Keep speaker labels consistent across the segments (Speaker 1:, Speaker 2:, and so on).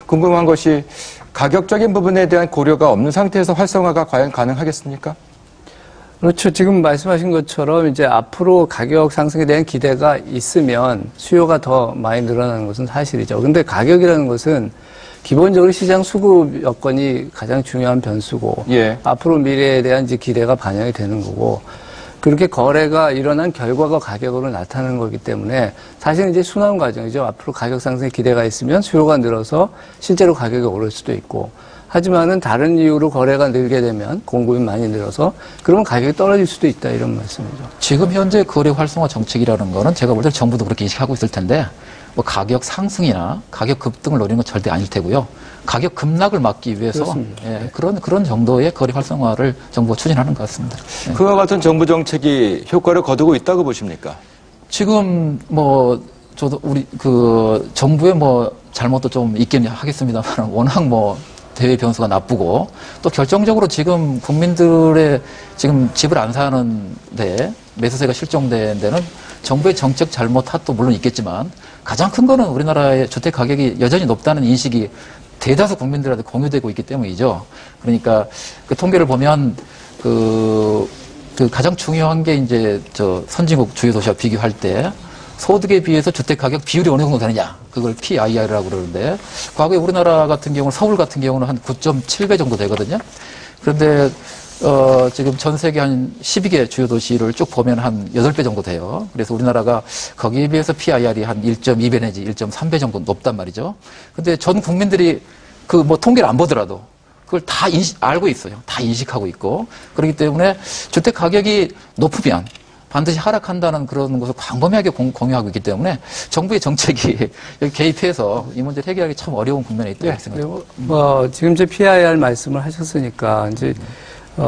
Speaker 1: 궁금한 것이 가격적인 부분에 대한 고려가 없는 상태에서 활성화가 과연 가능하겠습니까?
Speaker 2: 그렇죠. 지금 말씀하신 것처럼 이제 앞으로 가격 상승에 대한 기대가 있으면 수요가 더 많이 늘어나는 것은 사실이죠. 근데 가격이라는 것은 기본적으로 시장 수급 여건이 가장 중요한 변수고, 예. 앞으로 미래에 대한 이제 기대가 반영이 되는 거고, 그렇게 거래가 일어난 결과가 가격으로 나타나는 거기 때문에 사실은 이제 순환 과정이죠. 앞으로 가격 상승에 기대가 있으면 수요가 늘어서 실제로 가격이 오를 수도 있고, 하지만은 다른 이유로 거래가 늘게 되면 공급이 많이 늘어서 그러면 가격이 떨어질 수도 있다, 이런 말씀이죠.
Speaker 3: 지금 현재 거래 활성화 정책이라는 거는 제가 볼 때 정부도 그렇게 인식하고 있을 텐데, 뭐 가격 상승이나 가격 급등을 노리는 건 절대 아닐 테고요. 가격 급락을 막기 위해서 예, 그런 정도의 거래 활성화를 정부가 추진하는 것 같습니다. 예.
Speaker 1: 그와 같은 정부 정책이 효과를 거두고 있다고 보십니까?
Speaker 3: 지금 뭐 저도 우리 그 정부의 뭐 잘못도 좀 있긴 하겠습니다만 워낙 뭐 대외 변수가 나쁘고 또 결정적으로 지금 국민들의 지금 집을 안 사는데 매수세가 실종된 데는 정부의 정책 잘못 탓도 물론 있겠지만 가장 큰 거는 우리나라의 주택 가격이 여전히 높다는 인식이 대다수 국민들한테 공유되고 있기 때문이죠. 그러니까 그 통계를 보면 그 가장 중요한 게 이제 저 선진국 주요 도시와 비교할 때 소득에 비해서 주택 가격 비율이 어느 정도 되느냐. 그걸 PIR이라고 그러는데 과거에 우리나라 같은 경우는 서울 같은 경우는 한 9.7배 정도 되거든요. 그런데 지금 전 세계 한 12개 주요 도시를 쭉 보면 한 8배 정도 돼요. 그래서 우리나라가 거기에 비해서 PIR이 한 1.2배 내지 1.3배 정도 높단 말이죠. 근데 전 국민들이 그 뭐 통계를 안 보더라도 그걸 다 알고 있어요. 다 인식하고 있고. 그렇기 때문에 주택 가격이 높으면 반드시 하락한다는 그런 것을 광범위하게 공유하고 있기 때문에 정부의 정책이 여기 개입해서 이 문제를 해결하기 참 어려운 국면에 있다고
Speaker 2: 네,
Speaker 3: 생각합니다.
Speaker 2: 뭐 지금 이제 PIR 말씀을 하셨으니까 이제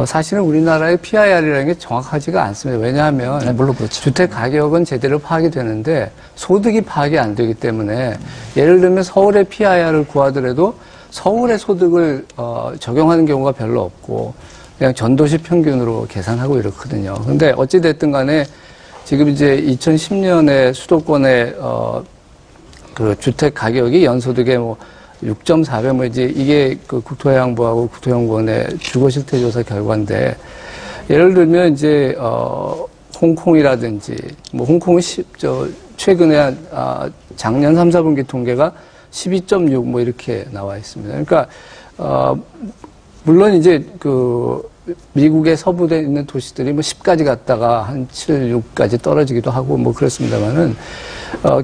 Speaker 2: 사실은 우리나라의 PIR이라는 게 정확하지가 않습니다. 왜냐하면
Speaker 3: 네, 물론 그렇죠.
Speaker 2: 주택 가격은 제대로 파악이 되는데 소득이 파악이 안 되기 때문에 예를 들면 서울의 PIR을 구하더라도 서울의 소득을 적용하는 경우가 별로 없고 그냥 전도시 평균으로 계산하고 이렇거든요. 근데 어찌됐든 간에 지금 이제 2010년에 수도권의 그 주택 가격이 연소득의 뭐 6.4배 뭐 이제 이게 그 국토해양부하고 국토연구원의 주거실태조사 결과인데 예를 들면 이제 홍콩이라든지 뭐 홍콩은 최근에 작년 3, 4분기 통계가 12.6 뭐 이렇게 나와 있습니다. 그러니까 물론 이제 그 미국의 서부에 있는 도시들이 뭐 10까지 갔다가 한 7, 6까지 떨어지기도 하고 뭐 그렇습니다만은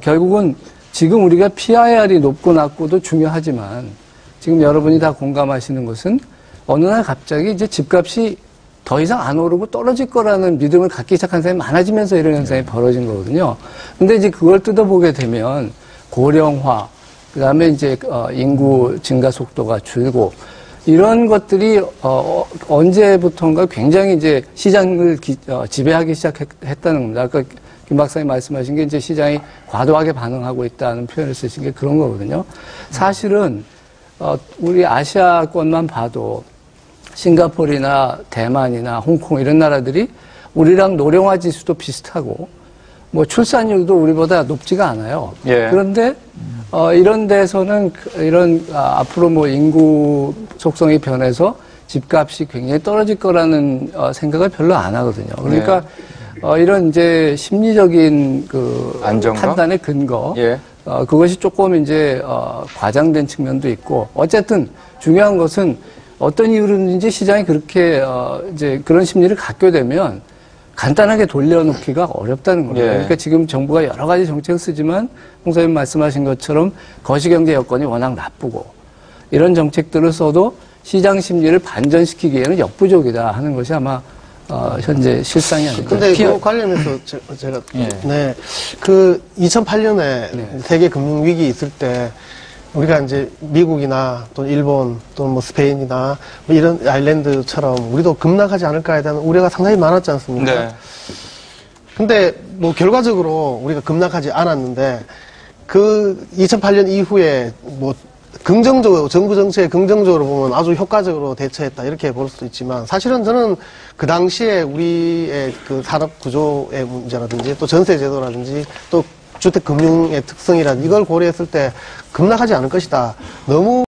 Speaker 2: 결국은 지금 우리가 PIR이 높고 낮고도 중요하지만 지금 여러분이 다 공감하시는 것은 어느 날 갑자기 이제 집값이 더 이상 안 오르고 떨어질 거라는 믿음을 갖기 시작한 사람이 많아지면서 이런 현상이 벌어진 거거든요. 근데 이제 그걸 뜯어보게 되면 고령화, 그 다음에 이제 인구 증가 속도가 줄고 이런 것들이 언제부턴가 굉장히 이제 시장을 지배하기 시작했다는 겁니다. 아까 김 박사님 말씀하신 게 이제 시장이 과도하게 반응하고 있다는 표현을 쓰신 게 그런 거거든요. 사실은 우리 아시아권만 봐도 싱가포르나 대만이나 홍콩 이런 나라들이 우리랑 노령화 지수도 비슷하고 뭐 출산율도 우리보다 높지가 않아요. 예. 그런데 이런 데서는 이런 앞으로 뭐 인구 속성이 변해서 집값이 굉장히 떨어질 거라는 생각을 별로 안 하거든요. 그러니까 이런 이제 심리적인 그 안정감? 판단의 근거, 예. 그것이 조금 이제 과장된 측면도 있고 어쨌든 중요한 것은 어떤 이유로든지 시장이 그렇게 이제 그런 심리를 갖게 되면 간단하게 돌려놓기가 어렵다는 겁니다. 예. 그러니까 지금 정부가 여러 가지 정책을 쓰지만 홍사님 말씀하신 것처럼 거시경제 여건이 워낙 나쁘고 이런 정책들을 써도 시장 심리를 반전시키기에는 역부족이다 하는 것이 아마 현재 실상이 아닐까.
Speaker 4: 근데 그 관련해서 제가 그 2008년에 세계 금융 위기 있을 때 우리가 이제 미국이나 또 일본 또 뭐 스페인이나 뭐 이런 아일랜드처럼 우리도 급락하지 않을까에 대한 우려가 상당히 많았지 않습니까? 네. 근데 뭐 결과적으로 우리가 급락하지 않았는데 그 2008년 이후에 뭐 긍정적으로 정부 정책에 긍정적으로 보면 아주 효과적으로 대처했다 이렇게 볼 수도 있지만 사실은 저는 그 당시에 우리의 그 산업 구조의 문제라든지 또 전세 제도라든지 또 주택 금융의 특성이라든지 이걸 고려했을 때 급락하지 않을 것이다. 너무